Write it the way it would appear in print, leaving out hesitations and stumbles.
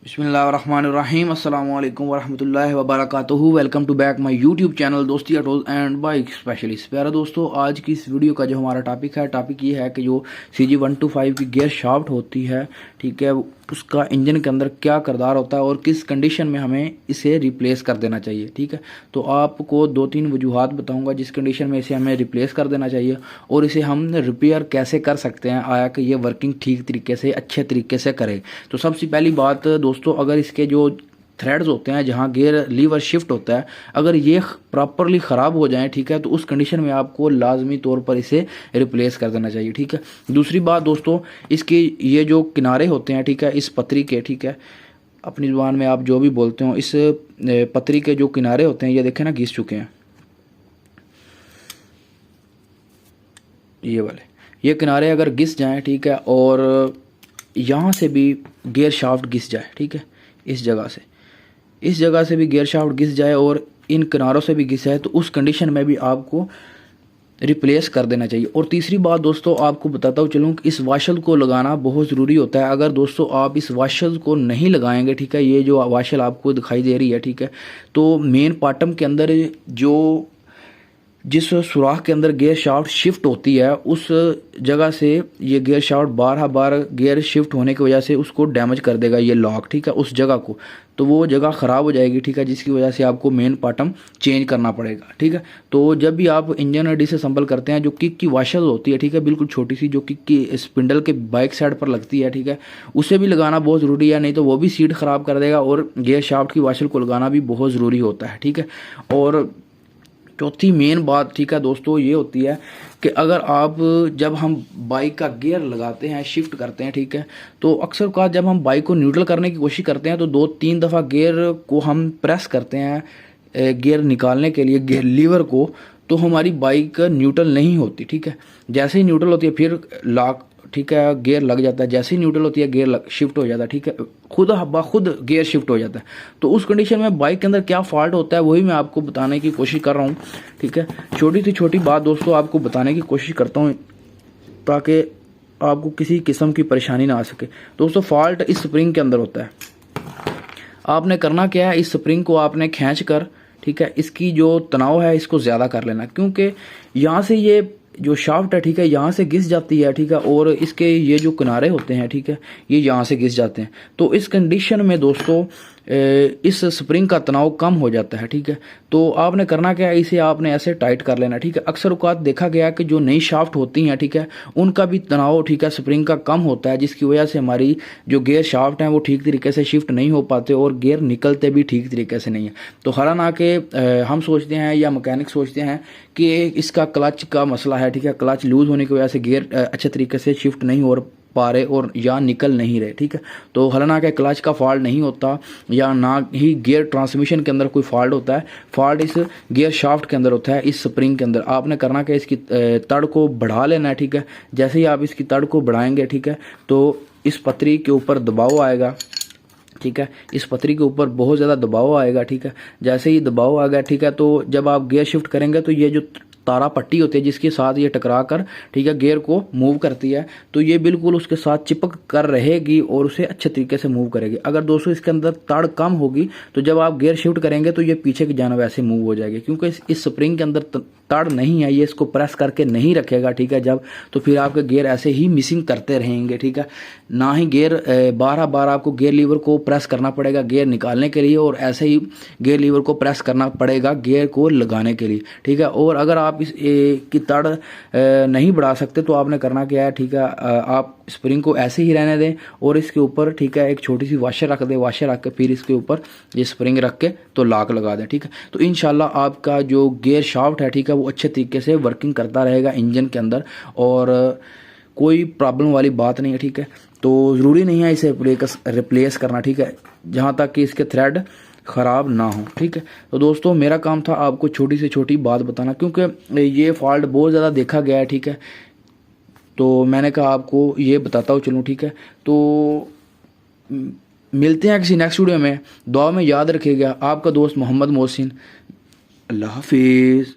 बिस्मिल्लाहिर्रहमानिर्रहीम अस्सलामु अलैकुम वरहमतुल्लाहि वबरकातुहू। Welcome to back my YouTube channel Dosti autos and bike specialist. प्यारे दोस्तों, आज की इस वीडियो का जो हमारा टॉपिक ये है कि जो CG125 की गियर शाफ्ट होती है, ठीक है, उसका इंजन के अंदर क्या किरदार होता है और किस कंडीशन में हमें इसे रिप्लेस कर देना चाहिए। ठीक है, तो आपको दो तीन वजूहात बताऊंगा जिस कंडीशन में इसे हमें रिप्लेस कर देना चाहिए और इसे हम रिपेयर कैसे कर सकते हैं आया कि ये वर्किंग ठीक तरीके से अच्छे तरीके से करे। तो सबसे पहली बात दोस्तों, अगर इसके जो थ्रेड्स होते हैं जहां गियर लीवर शिफ्ट होता है, अगर ये प्रॉपरली ख़राब हो जाएं, ठीक है, तो उस कंडीशन में आपको लाजमी तौर पर इसे रिप्लेस कर देना चाहिए। ठीक है, दूसरी बात दोस्तों, इसके ये जो किनारे होते हैं, ठीक है, इस पतरी के, ठीक है, अपनी ज़ुबान में आप जो भी बोलते हो, इस पतरी के जो किनारे होते हैं, ये देखें ना, घिस चुके हैं, ये वाले ये किनारे अगर घिस जाएं, ठीक है, और यहाँ से भी गियर शाफ्ट घिस जाए, ठीक है, इस जगह से भी गियर शाफ्ट घिस जाए और इन किनारों से भी घिस जाए, तो उस कंडीशन में भी आपको रिप्लेस कर देना चाहिए। और तीसरी बात दोस्तों, आपको बताता हूँ चलूँ कि इस वाशल को लगाना बहुत ज़रूरी होता है। अगर दोस्तों आप इस वाशल को नहीं लगाएंगे, ठीक है, ये जो वाशल आपको दिखाई दे रही है, ठीक है, तो मेन पार्टम के अंदर जो जिस सुराख के अंदर गियर शाफ्ट शिफ्ट होती है, उस जगह से ये गियर शाफ्ट बार बार गियर शिफ्ट होने की वजह से उसको डैमेज कर देगा ये लॉक, ठीक है, उस जगह को, तो वो जगह ख़राब हो जाएगी, ठीक है, जिसकी वजह से आपको मेन पार्टम चेंज करना पड़ेगा। ठीक है, तो जब भी आप इंजन डिसअसेंबल करते हैं, जो किक की वाशल होती है, ठीक है, बिल्कुल छोटी सी, जो किक की स्पिंडल के बाइक साइड पर लगती है, ठीक है, उसे भी लगाना बहुत ज़रूरी है, नहीं तो वो भी सीट ख़राब कर देगा। और गियर शाफ्ट की वाशल को लगाना भी बहुत ज़रूरी होता है। ठीक है, और चौथी मेन बात, ठीक है दोस्तों, ये होती है कि अगर आप जब हम बाइक का गियर लगाते हैं, शिफ्ट करते हैं, ठीक है, तो अक्सर का जब हम बाइक को न्यूट्रल करने की कोशिश करते हैं तो 2-3 दफ़ा गियर को हम प्रेस करते हैं, गियर निकालने के लिए गियर लीवर को, तो हमारी बाइक न्यूट्रल नहीं होती। ठीक है, जैसे ही न्यूट्रल होती है फिर लॉक, ठीक है, गियर लग जाता है, जैसे ही न्यूट्रल होती है गियर शिफ्ट हो जाता है, ठीक है, खुद गियर शिफ्ट हो जाता है। तो उस कंडीशन में बाइक के अंदर क्या फॉल्ट होता है वही मैं आपको बताने की कोशिश कर रहा हूँ। ठीक है, छोटी से छोटी बात दोस्तों आपको बताने की कोशिश करता हूँ ताकि आपको किसी किस्म की परेशानी ना आ सके। दोस्तों, फॉल्ट इस स्प्रिंग के अंदर होता है। आपने करना क्या है, इस स्प्रिंग को आपने खींच कर, ठीक है, इसकी जो तनाव है इसको ज़्यादा कर लेना, क्योंकि यहाँ से ये जो शाफ्ट है, ठीक है, यहाँ से घिस जाती है, ठीक है, और इसके ये जो किनारे होते हैं, ठीक है, ये यहाँ से घिस जाते हैं। तो इस कंडीशन में दोस्तों इस स्प्रिंग का तनाव कम हो जाता है। ठीक है, तो आपने करना क्या है, इसे आपने ऐसे टाइट कर लेना। ठीक है, अक्सर औकात देखा गया कि जो नई शाफ्ट होती हैं, ठीक है, उनका भी तनाव, ठीक है, स्प्रिंग का कम होता है, जिसकी वजह से हमारी जो गियर शाफ्ट हैं वो ठीक तरीके से शिफ्ट नहीं हो पाते और गियर निकलते भी ठीक तरीके से नहीं है। तो हालांकि हम सोचते हैं या मैकेनिक सोचते हैं कि इसका क्लच का मसला है, ठीक है, क्लच लूज होने की वजह से गियर अच्छे तरीके से शिफ्ट नहीं हो पा रहे और या निकल नहीं रहे। ठीक है, तो हालांकि क्लच का फॉल्ट नहीं होता या ना ही गियर ट्रांसमिशन के अंदर कोई फॉल्ट होता है, फॉल्ट इस गियर शाफ्ट के अंदर होता है, इस स्प्रिंग के अंदर। आपने करना कि इसकी तड़ को बढ़ा लेना है। ठीक है, जैसे ही आप इसकी तड़ को बढ़ाएंगे, ठीक है, तो इस पतरी के ऊपर दबाव आएगा। ठीक है, इस पतरी के ऊपर बहुत ज़्यादा दबाव आएगा। ठीक है, जैसे ही दबाव आ गया, ठीक है, तो जब आप गियर शिफ्ट करेंगे तो ये जो तारा पट्टी होती है जिसके साथ ये टकरा कर, ठीक है, गियर को मूव करती है, तो ये बिल्कुल उसके साथ चिपक कर रहेगी और उसे अच्छे तरीके से मूव करेगी। अगर दोस्तों इसके अंदर तड़ कम होगी तो जब आप गियर शिफ्ट करेंगे तो ये पीछे की जानब ऐसे मूव हो जाएगी, क्योंकि इस स्प्रिंग के अंदर तड़ नहीं है, ये इसको प्रेस करके नहीं रखेगा। ठीक है, जब तो फिर आपके गियर ऐसे ही मिसिंग करते रहेंगे। ठीक है, ना ही गियर बार बार आपको गियर लीवर को प्रेस करना पड़ेगा गियर निकालने के लिए, और ऐसे ही गियर लीवर को प्रेस करना पड़ेगा गियर को लगाने के लिए। ठीक है, और अगर आप इस की तड़ नहीं बढ़ा सकते तो आपने करना क्या है, ठीक है, आप स्प्रिंग को ऐसे ही रहने दें और इसके ऊपर, ठीक है, एक छोटी सी वाशर रख दें, वाशर रख के फिर इसके ऊपर ये स्प्रिंग रख के तो लॉक लगा दें। ठीक है, तो इंशाल्लाह आपका जो गियर शाफ्ट है, ठीक है, वो अच्छे तरीके से वर्किंग करता रहेगा इंजन के अंदर और कोई प्रॉब्लम वाली बात नहीं है। ठीक है, तो ज़रूरी नहीं है इसे रिप्लेस करना। ठीक है, जहाँ तक कि इसके थ्रेड ख़राब ना हो। ठीक है, तो दोस्तों मेरा काम था आपको छोटी से छोटी बात बताना, क्योंकि ये फॉल्ट बहुत ज़्यादा देखा गया है। ठीक है, तो मैंने कहा आपको ये बताता हूँ चलूँ। ठीक है, तो मिलते हैं किसी नेक्स्ट वीडियो में। दुआ में याद रखिएगा, आपका दोस्त मोहम्मद मोहसिन। अल्लाह हाफिज़।